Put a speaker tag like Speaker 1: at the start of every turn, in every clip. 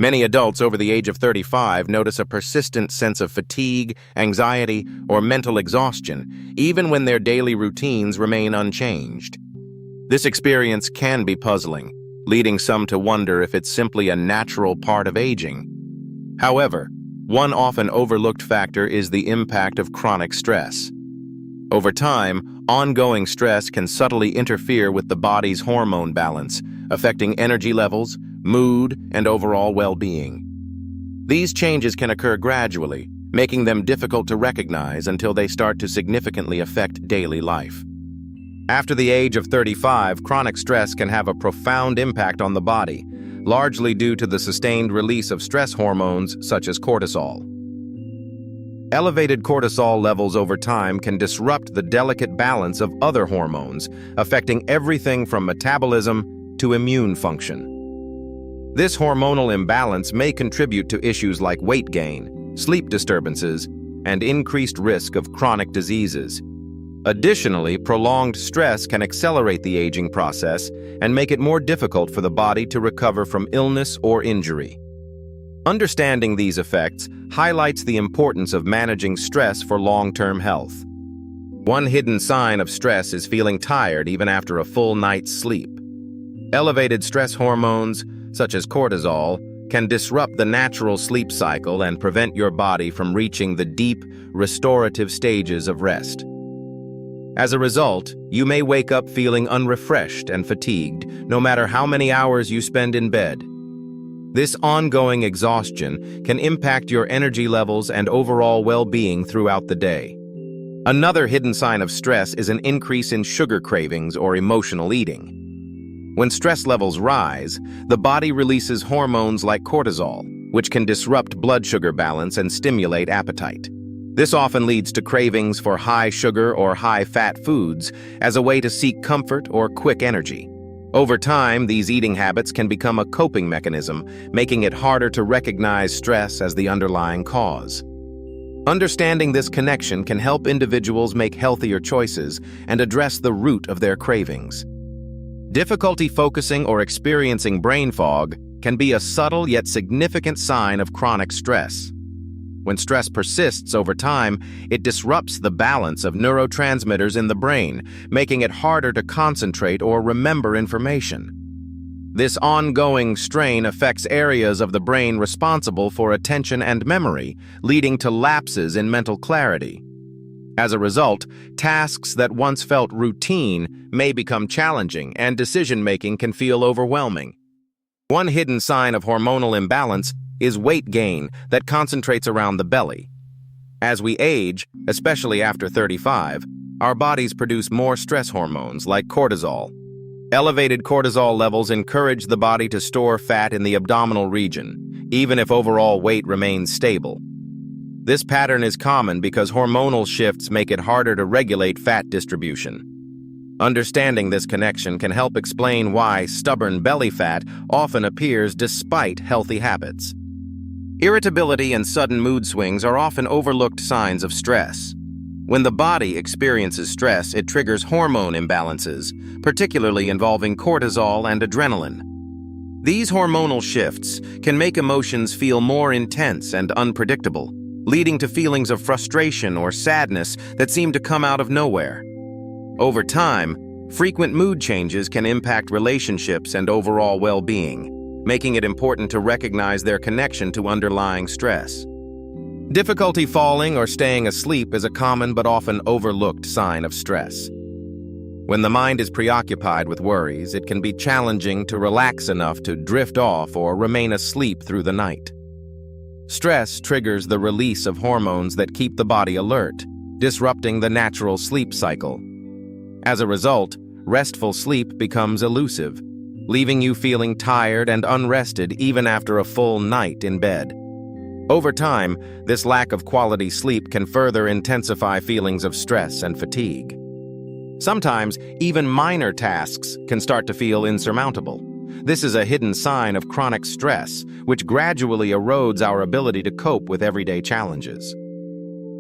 Speaker 1: Many adults over the age of 35 notice a persistent sense of fatigue, anxiety, or mental exhaustion, even when their daily routines remain unchanged. This experience can be puzzling, leading some to wonder if it's simply a natural part of aging. However, one often overlooked factor is the impact of chronic stress. Over time, ongoing stress can subtly interfere with the body's hormone balance, affecting energy levels, mood, and overall well-being. These changes can occur gradually, making them difficult to recognize until they start to significantly affect daily life. After the age of 35, chronic stress can have a profound impact on the body, largely due to the sustained release of stress hormones such as cortisol. Elevated cortisol levels over time can disrupt the delicate balance of other hormones, affecting everything from metabolism to immune function. This hormonal imbalance may contribute to issues like weight gain, sleep disturbances, and increased risk of chronic diseases. Additionally, prolonged stress can accelerate the aging process and make it more difficult for the body to recover from illness or injury. Understanding these effects highlights the importance of managing stress for long-term health. One hidden sign of stress is feeling tired even after a full night's sleep. Elevated stress hormones, such as cortisol, can disrupt the natural sleep cycle and prevent your body from reaching the deep, restorative stages of rest. As a result, you may wake up feeling unrefreshed and fatigued, no matter how many hours you spend in bed. This ongoing exhaustion can impact your energy levels and overall well-being throughout the day. Another hidden sign of stress is an increase in sugar cravings or emotional eating. When stress levels rise, the body releases hormones like cortisol, which can disrupt blood sugar balance and stimulate appetite. This often leads to cravings for high sugar or high-fat foods as a way to seek comfort or quick energy. Over time, these eating habits can become a coping mechanism, making it harder to recognize stress as the underlying cause. Understanding this connection can help individuals make healthier choices and address the root of their cravings. Difficulty focusing or experiencing brain fog can be a subtle yet significant sign of chronic stress. When stress persists over time, it disrupts the balance of neurotransmitters in the brain, making it harder to concentrate or remember information. This ongoing strain affects areas of the brain responsible for attention and memory, leading to lapses in mental clarity. As a result, tasks that once felt routine may become challenging, and decision-making can feel overwhelming. One hidden sign of hormonal imbalance is weight gain that concentrates around the belly. As we age, especially after 35, our bodies produce more stress hormones like cortisol. Elevated cortisol levels encourage the body to store fat in the abdominal region, even if overall weight remains stable. This pattern is common because hormonal shifts make it harder to regulate fat distribution. Understanding this connection can help explain why stubborn belly fat often appears despite healthy habits. Irritability and sudden mood swings are often overlooked signs of stress. When the body experiences stress, it triggers hormone imbalances, particularly involving cortisol and adrenaline. These hormonal shifts can make emotions feel more intense and unpredictable, leading to feelings of frustration or sadness that seem to come out of nowhere. Over time, frequent mood changes can impact relationships and overall well-being, making it important to recognize their connection to underlying stress. Difficulty falling or staying asleep is a common but often overlooked sign of stress. When the mind is preoccupied with worries, it can be challenging to relax enough to drift off or remain asleep through the night. Stress triggers the release of hormones that keep the body alert, disrupting the natural sleep cycle. As a result, restful sleep becomes elusive, leaving you feeling tired and unrested even after a full night in bed. Over time, this lack of quality sleep can further intensify feelings of stress and fatigue. Sometimes, even minor tasks can start to feel insurmountable. This is a hidden sign of chronic stress, which gradually erodes our ability to cope with everyday challenges.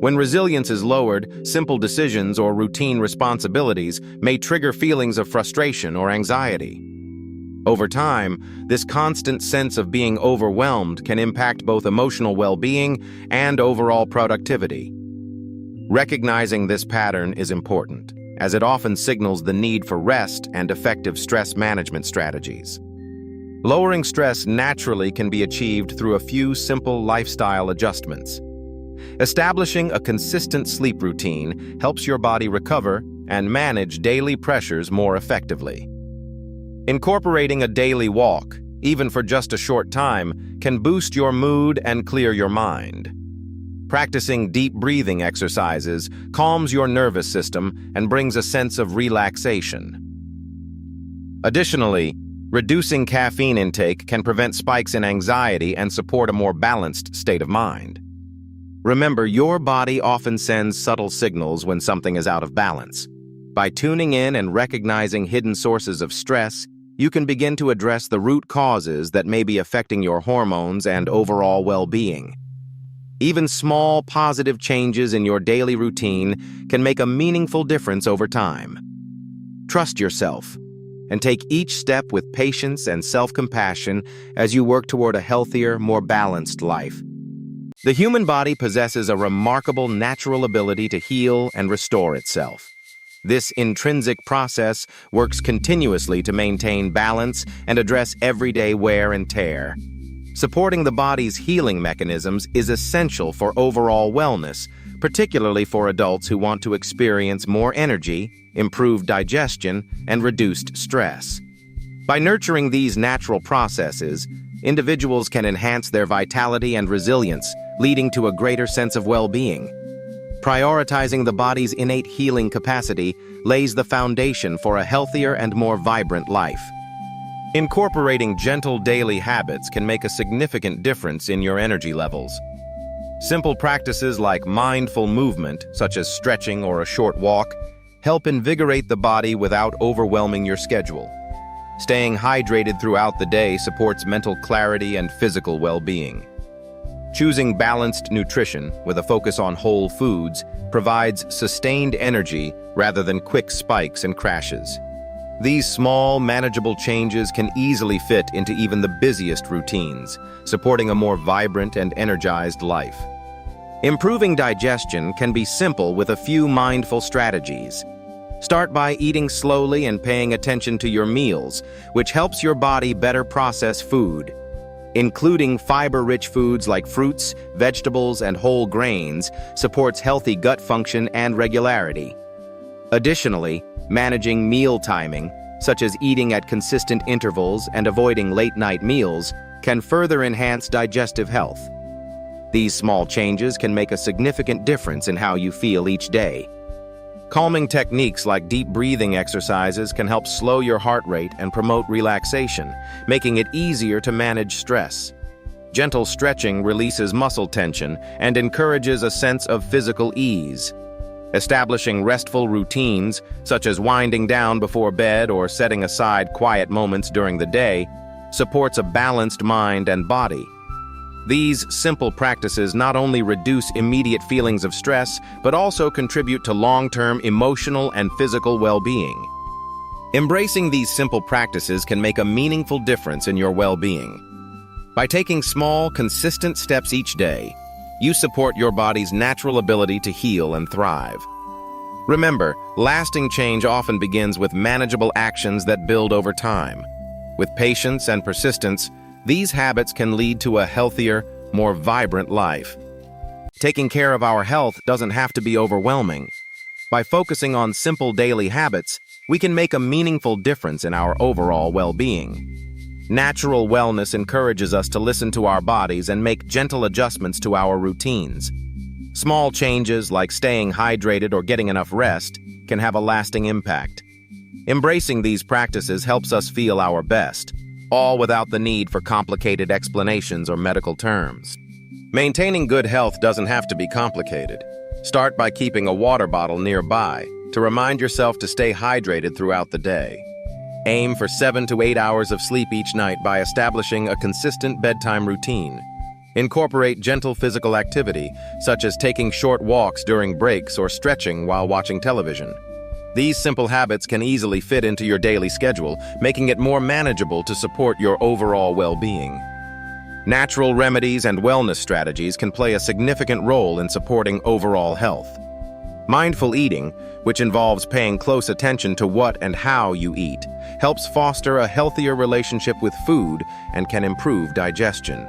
Speaker 1: When resilience is lowered, simple decisions or routine responsibilities may trigger feelings of frustration or anxiety. Over time, this constant sense of being overwhelmed can impact both emotional well-being and overall productivity. Recognizing this pattern is important, as it often signals the need for rest and effective stress management strategies. Lowering stress naturally can be achieved through a few simple lifestyle adjustments. Establishing a consistent sleep routine helps your body recover and manage daily pressures more effectively. Incorporating a daily walk, even for just a short time, can boost your mood and clear your mind. Practicing deep breathing exercises calms your nervous system and brings a sense of relaxation. Additionally, reducing caffeine intake can prevent spikes in anxiety and support a more balanced state of mind. Remember, your body often sends subtle signals when something is out of balance. By tuning in and recognizing hidden sources of stress, you can begin to address the root causes that may be affecting your hormones and overall well-being. Even small, positive changes in your daily routine can make a meaningful difference over time. Trust yourself and take each step with patience and self-compassion as you work toward a healthier, more balanced life. The human body possesses a remarkable natural ability to heal and restore itself. This intrinsic process works continuously to maintain balance and address everyday wear and tear. Supporting the body's healing mechanisms is essential for overall wellness, particularly for adults who want to experience more energy, improved digestion, and reduced stress. By nurturing these natural processes, individuals can enhance their vitality and resilience, leading to a greater sense of well-being. Prioritizing the body's innate healing capacity lays the foundation for a healthier and more vibrant life. Incorporating gentle daily habits can make a significant difference in your energy levels. Simple practices like mindful movement, such as stretching or a short walk, help invigorate the body without overwhelming your schedule. Staying hydrated throughout the day supports mental clarity and physical well-being. Choosing balanced nutrition with a focus on whole foods provides sustained energy rather than quick spikes and crashes. These small, manageable changes can easily fit into even the busiest routines, supporting a more vibrant and energized life. Improving digestion can be simple with a few mindful strategies. Start by eating slowly and paying attention to your meals, which helps your body better process food. Including fiber-rich foods like fruits, vegetables, and whole grains supports healthy gut function and regularity. Additionally, managing meal timing, such as eating at consistent intervals and avoiding late-night meals, can further enhance digestive health. These small changes can make a significant difference in how you feel each day. Calming techniques like deep breathing exercises can help slow your heart rate and promote relaxation, making it easier to manage stress. Gentle stretching releases muscle tension and encourages a sense of physical ease. Establishing restful routines, such as winding down before bed or setting aside quiet moments during the day, supports a balanced mind and body. These simple practices not only reduce immediate feelings of stress, but also contribute to long-term emotional and physical well-being. Embracing these simple practices can make a meaningful difference in your well-being. By taking small, consistent steps each day, you support your body's natural ability to heal and thrive. Remember, lasting change often begins with manageable actions that build over time. With patience and persistence, these habits can lead to a healthier, more vibrant life. Taking care of our health doesn't have to be overwhelming. By focusing on simple daily habits, we can make a meaningful difference in our overall well-being. Natural wellness encourages us to listen to our bodies and make gentle adjustments to our routines. Small changes like staying hydrated or getting enough rest can have a lasting impact. Embracing these practices helps us feel our best, all without the need for complicated explanations or medical terms. Maintaining good health doesn't have to be complicated. Start by keeping a water bottle nearby to remind yourself to stay hydrated throughout the day. Aim for 7 to 8 hours of sleep each night by establishing a consistent bedtime routine. Incorporate gentle physical activity, such as taking short walks during breaks or stretching while watching television. These simple habits can easily fit into your daily schedule, making it more manageable to support your overall well-being. Natural remedies and wellness strategies can play a significant role in supporting overall health. Mindful eating, which involves paying close attention to what and how you eat, helps foster a healthier relationship with food and can improve digestion.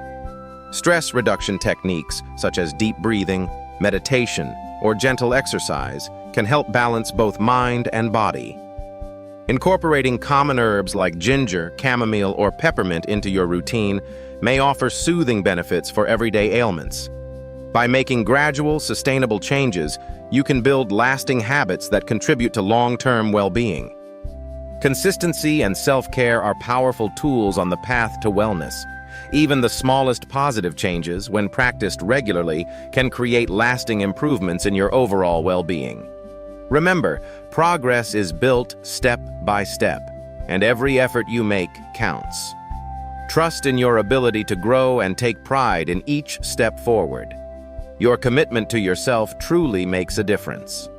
Speaker 1: Stress reduction techniques, such as deep breathing, meditation, or gentle exercise, can help balance both mind and body. Incorporating common herbs like ginger, chamomile, or peppermint into your routine may offer soothing benefits for everyday ailments. By making gradual, sustainable changes, you can build lasting habits that contribute to long-term well-being. Consistency and self-care are powerful tools on the path to wellness. Even the smallest positive changes, when practiced regularly, can create lasting improvements in your overall well-being. Remember, progress is built step by step, and every effort you make counts. Trust in your ability to grow and take pride in each step forward. Your commitment to yourself truly makes a difference.